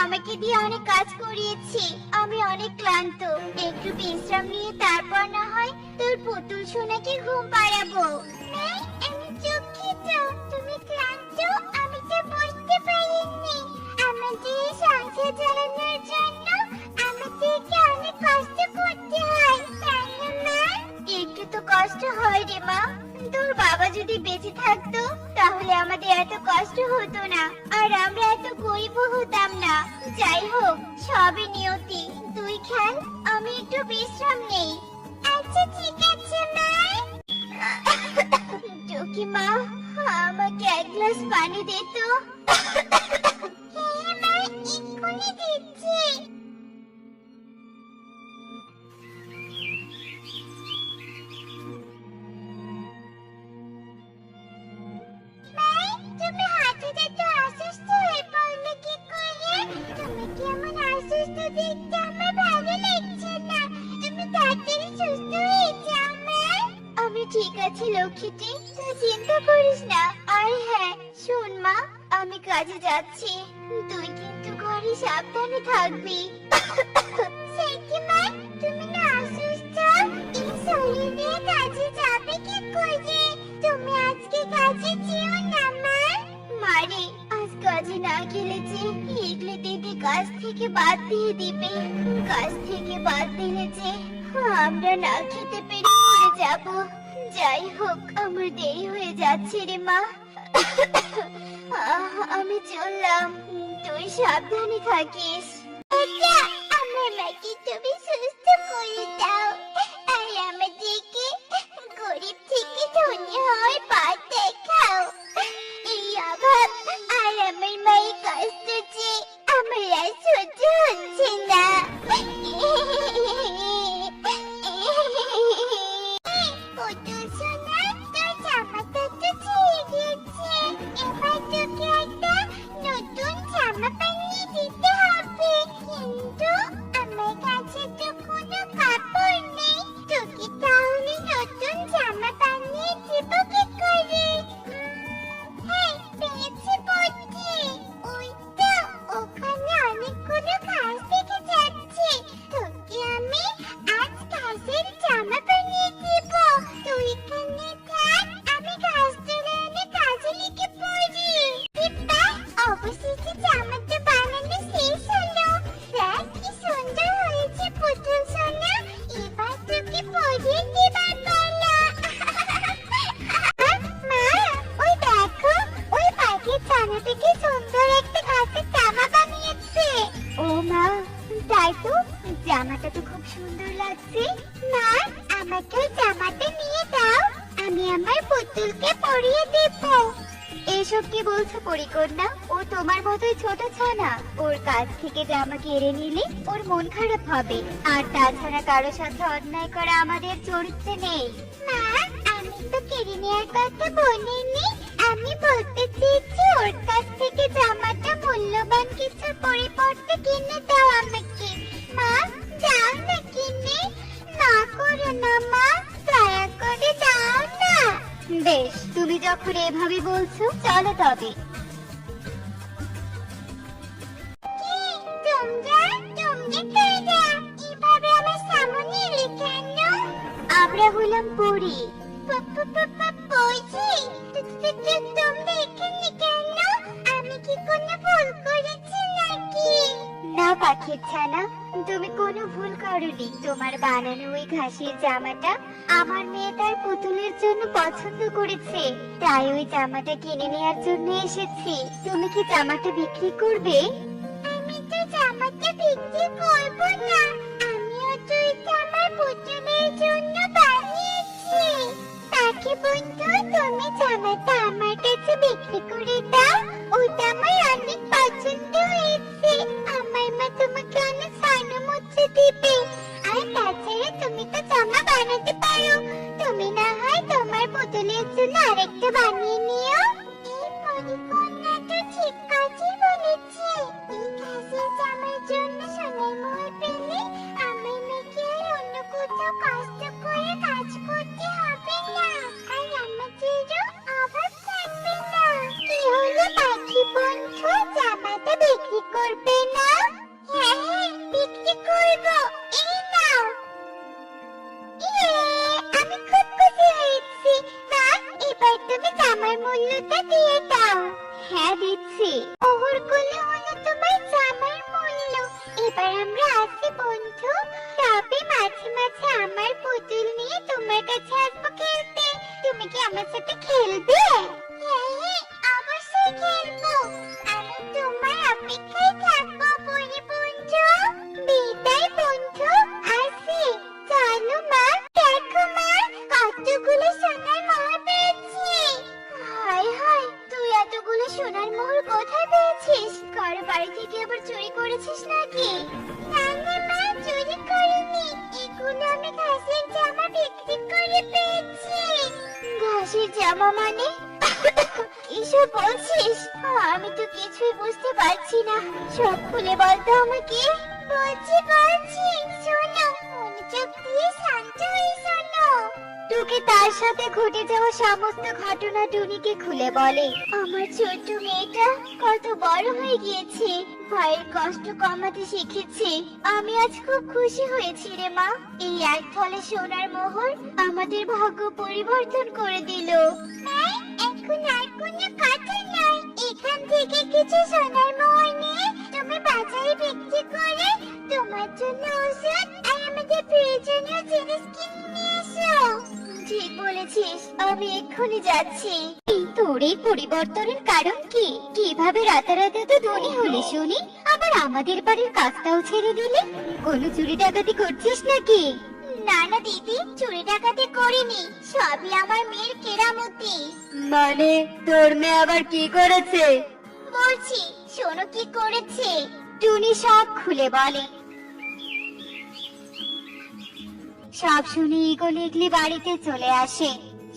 আমাকে দিয়ে অনেক কাজ করিয়েছি, আমি অনেক ক্লান্ত। একটু বিশ্রাম নিয়ে তারপর না হয় তোর পুতুল সোনাকে ঘুম পাড়াবো। আমি দুঃখিত, তুমি ক্লান্ত, আমি তো বুঝতে পারিনি। আমাদের সংসার চালানোর জন্য আমাদেরকে অনেক কষ্ট করতে হয়, তাই না মা? একটু তো কষ্ট হয় রে মা। তোর বাবা যদি বেঁচে থাকতো তাহলে আমাদের এত কষ্ট হতো না, আর আমরা এত গরিব হতাম না। যাই হোক, সবই নিয়তি। তুই খেল, আমি একটু বিশ্রাম নেই। আচ্ছা ঠিক আছে মা। টুকি মা, আমাকে এক গ্লাস পানি দে তো। হ্যাঁ মা, এক্ষুনি দিচ্ছি। তুমি হাঁটুতে তো অসুস্থ হয়ে পড়লে কি করে? তুমি কি এমন অসুস্থ দেখতে আমার ভালো লাগছে না। তুমি তাড়াতাড়ি সুস্থ হয়ে যাও মা। আমি ঠিক আছি লক্ষ্মীটি, তুই চিন্তা করিস না। আর হ্যাঁ শোন মা, আমি কাজে যাচ্ছি, তুই কিন্তু ঘরে সাবধানে থাকবি। সে কি মা, তুমি না অসুস্থ? এই শরীর নিয়ে কাজে যাবে কি করে? তুমি আজকে কাজে যেও না মা। মারে, আজ কাজে না গেলে যে ইগলে দিদি কাজ থেকে বাদ দিয়ে দিবে। কাজ থেকে বাদ দিলে যে আমরা না খেতে পেরে মরে যাব। যাই হোক, আমার দেরি হয়ে যাচ্ছে রে মা। আমি চললাম, তুই সাবধানে থাকিস। আমার মাকে তুমি সুস্থ করে দাও, আর আমাদেরকে গরিব থেকে ধনী হওয়ার পথ দেখাও। এই অভাব আর আমার মায়ের কষ্ট যে আমার আর সহ্য হচ্ছে না। পুতুল সোনা, তোর জামাটা তো ছিঁড়ে গেছে, এবার তোকে একটা নতুন জামা বানিয়ে দিতে হবে। কিন্তু আমার কাছে তো কোনো কাপড় নেই, তোকে তাহলে নতুন জামা বানিয়ে দিব কি করে? হ্যাঁ, পেয়েছি বুদ্ধি। ওই তো ওখানে অনেকগুলো ঘাস দেখে যাচ্ছে, তোকে আমি আজ ঘাসের জামা বানিয়ে দিব। তুই এখানে থাক, আমি ঘাস তুলে এনে কাজে লেগে পড়ি। বাহ, অবশেষে জামাটা বানানো শেষ হলো। দেখ কি সুন্দর হয়েছে পুতুল সোনা, এবার তোকে পরিয়ে দেবার পালা। মা, ওই দেখো, ওই পাখির ছানা থেকে সুন্দর একটা ঘাসের জামা বানিয়েছে। ও মা, তাই তো, জামাটা তো খুব সুন্দর লাগছে। মা, আমাকে জামাটা নিয়ে দাও, আমি আমার পুতুলকে পরিয়ে দেব। এসব কি বলছো পরিকন্যা? ও তোমার মতোই ছোট ছানা, ওর কাছ থেকে জামা কেড়ে নিলে ওর মন খারাপ হবে। আর তাছাড়া কারো সাথে অন্যায় করা আমাদের চরিত্রে নেই। মা, আমি তো কেড়ে নেওয়ার কথা বলিনি, আমি বলতে চেয়েছি ওর কাছ থেকে জামাটা মূল্যবান কিছুর পরিবর্তে কিনে দাও আমাকে। মা, দাও না কিনে। না করো না মা, দয়া করে দাও না। বেশ, তুমি যখন এভাবে বলছো, চলো তবে। এভাবে আমার সামনে এলে কেন? আমরা হলাম পরী। পরী? তোমরা এখানে কেন? আমি কি কোনো ভুল করেছি নাকি? না পাখির ছানা, তুমি কোনো ভুল করোনি। তোমার বানানো ওই ঘাসের জামাটা আমার মেয়ে তার পুতুলের জন্য পছন্দ করেছে, তাই ওই জামাটা কিনে নেওয়ার জন্য এসেছি। তুমি কি জামাটা বিক্রি করবে? আমি তো জামাটা বিক্রি করব না, আমিও তো এটা আমার পুতুলের জন্য বানিয়েছি। পাখি বন্ধু, তুমি জামাটা আমার কাছে বিক্রি করে দাও, ওটা আমার করবে না? হ্যাঁ হ্যাঁ, বিক্রি করবো। এই নাও। ইয়ে, আমি খুব খুশি হয়েছি। মা, এবার তুমি জামার মূল্যটা দিয়ে দাও। হ্যাঁ, দিচ্ছি। ওহরগুলো হলো তোমার জামার মূল্য। এবার আমরা আসি বন্ধু। তবে মাঝে মাঝে আমার পুতুল নিয়ে তোমার কাছে আসবো খেলতে। তুমি কি আমার সাথে খেলবে? হ্যাঁ হ্যাঁ, অবশ্যই খেলবো। আমি তোমার অপেক্ষায় থাকবো পরি বন্ধু। বিদায় বন্ধু, আসি। চলো মা, দেখো মা, কতগুলো সোনার মোহর পেয়েছি। হায় হায়, তুই এতগুলো সোনার মোহর কোথায় পেয়েছিস? কারো বাড়ি থেকে আবার চুরি করেছিস নাকি? না না মা, চুরি করিনি। এগুলো আমি ঘাসের জামা বিক্রি করে পেয়েছি। ঘাসের জামা মানে? কিসব বলছিস? আমি তো কিছুই বুঝতে পারছি না। সব খুলে বলতো আমাকে। বলছি, শোনো, মনোযোগ দিয়ে শান্ত হয়ে শোনো। তোকে তার সাথে ঘটে যাওয়া সমস্ত ঘটনা টুনিকে খুলে বলে। আমার ছোট্ট মেয়েটা কত বড় হয়ে গিয়েছে, ভাইয়ের কষ্ট কমাতে শিখেছে। আমি আজ খুব খুশি হয়েছি রে মা। এই এক থলে সোনার মোহর আমাদের ভাগ্য পরিবর্তন করে দিল। এখন আর কোনো কথা নাই। এখান থেকে কিছু সোনার মোহর নিয়ে তুমি বাজারে বিক্রি করে তোমার জন্য ওষুধ আর আমাদের প্রয়োজনীয় জিনিস কিনে নিয়ে এসো। ঠিক বলেছিস, আমি এক্ষুনি যাচ্ছি। তোর এই পরিবর্তনের কারণ কি? কিভাবে রাতারাতি তো ধনী হলি শুনি, আবার আমাদের বাড়ির কাজটাও ছেড়ে দিলি? কোনো চুরি ডাকাতি করছিস নাকি? না না দিদি, চুরি ডাকাতি করিনি, সবই আমার মেয়ের কেরামতি। মানে তোর মেয়ে আবার কি করেছে? বলছি, শোনো কি করেছে। টুনি সব খুলে বলে। সব শুনে ইগল ইগলি বাড়িতে চলে আসে।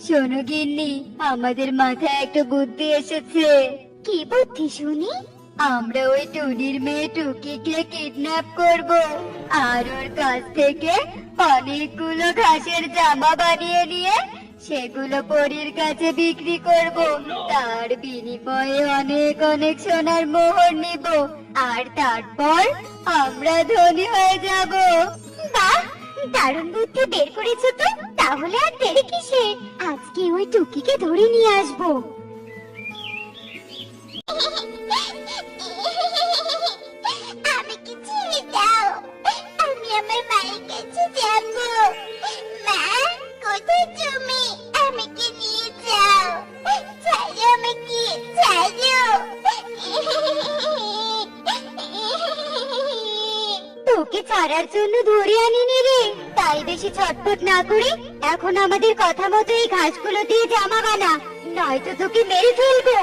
শোনো গিন্নি, আমাদের মাথায় একটা বুদ্ধি এসেছে। কি বুদ্ধি শুনি? আমরা ওই টুনির মেয়ে টুকিকে কিডন্যাপ করব, আর ওর কাছ থেকে অনেকগুলো ঘাসের জামা বানিয়ে নিয়ে সেগুলো পরীর কাছে বিক্রি করব। তার বিনিময়ে অনেক অনেক সোনার মোহর নিব, আর তারপর আমরা ধনী হয়ে যাব। বাহ, দারুণ বুদ্ধি বের করেছো তো। তাহলে আর দেরি কিসের? আজকে ওই টুকিকে ধরে নিয়ে আসবো। আমাকে ছেড়ে দাও, আমি আমার মায়ের কাছে যাব। মা, কোথায় তুমি? আমাকে নিয়ে যাও। ছাড়ো আমাকে, ছাড়ো। তোকে ছাড়ার জন্য ধরে আনিনি রে। তাই বেশি ছটফট না করে এখন আমাদের কথা মতো এই ঘাসগুলো দিয়ে জামা বানা, নয়তো তোকে মেরে ফেলবো।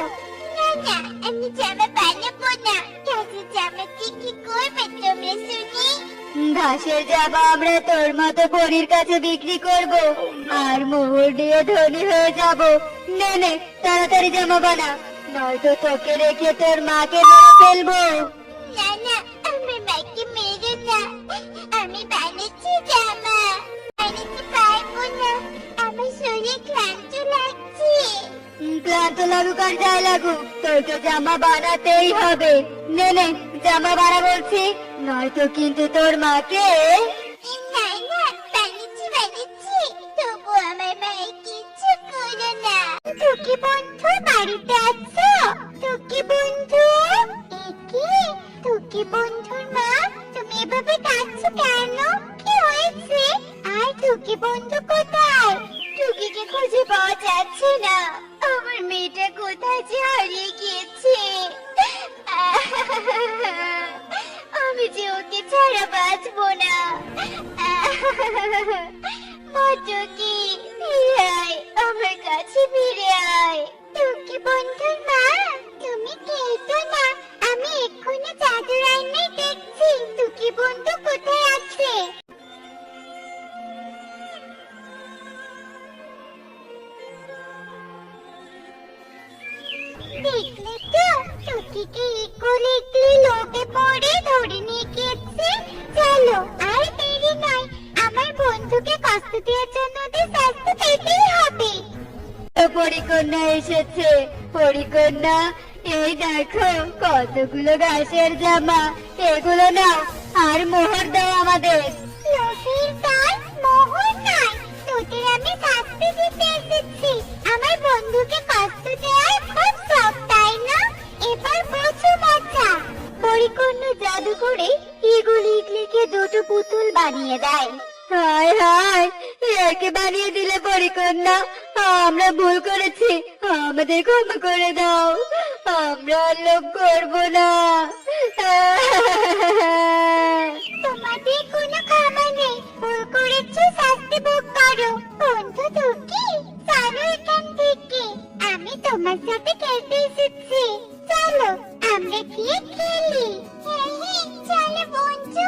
না না, আমি জামা বানাবো না। ঘাসের জামা দিয়ে কি করবে তোমরা শুনি? ঘাসের জামা আমরা তোর মতো পরীর কাছে বিক্রি করব, আর মোহর দিয়ে ধনী হয়ে যাব। নে নে, তাড়াতাড়ি জামা বানা, নয়তো তোকে রেখে তোর মাকে মেরে ফেলবো। না না, আমার মাকে মেরে না। আমি বানাচ্ছি জামা। বানাতে পারবো না, আমার শরীর ক্লান্ত লাগছে। ক্লান্ত লাগুক আর যাই লাগুক, তোর তো জামা বানাতেই হবে। নে নে, জামা বানা বলছি, নয়তো কিন্তু তোর মাকে। না না, বানাচ্ছি। তবু আমার মায়ের কিচ্ছু করো না। টুকি বন্ধু বাড়িতে আছো? টুকি বন্ধু? একি টুকি বন্ধুর মা, তুমি এভাবে কাঁদছো কেন? কি হয়েছে? আর টুকি বন্ধু কোথায়? টুকিকে খুঁজে পাওয়া যাচ্ছে না। আমার মেয়েটা কোথায় যে হারিয়ে গিয়েছে। আমি যে ওকে ছাড়া বাঁচবো না। মটুকি, ফিরে আয়, আমার কাছে ফিরে আয়। টুকি বন্ধুর মা, তুমি কেঁদো না। আমি এক্ষুনি চাদর আইনে দেখছি টুকি বন্ধু কোথায় আছে। দেখলে তো, টুকিকে ইগল ইগলি লোভে পড়ে ধরে নিয়ে গেছে। চলো, আর দেরি নয়, আমার বন্ধুকে কষ্ট দেওয়ার জন্য ওদের শাস্তি পেতেই হবে। পরিকন্যা এসেছে, পরিকন্যা এই দেখো কতগুলো ঘাসের জামা, এগুলো নাও আর মোহর দাও আমাদের। লোভীর দল, মোহর নাই, তোদের আমি শাস্তি দিতে এসেছি। আমার বন্ধুকে কষ্ট দেওয়ার খুব শখ, তাই না? এবার বোঝো মজা। পরিপূর্ণ জাদু করে ইগল ইগলিকে দুটো পুতুল বানিয়ে দেয়। হায় হায়, একে বানিয়ে দিলে পরিকন্যা, আমরা ভুল করেছি, আমাদের ক্ষমা করে দাও, আমরা আর লোভ করবো না। তোমাদের কোনো ক্ষমা নেই, ভুল করেছো, শাস্তি ভোগ করো। বন্ধু দুঃখী, চলো এখান থেকে, আমি তোমার সাথে খেলতে এসেছি। চলো আমরা গিয়ে খেলি। হ্যাঁ হ্যাঁ, চলো বন্ধু,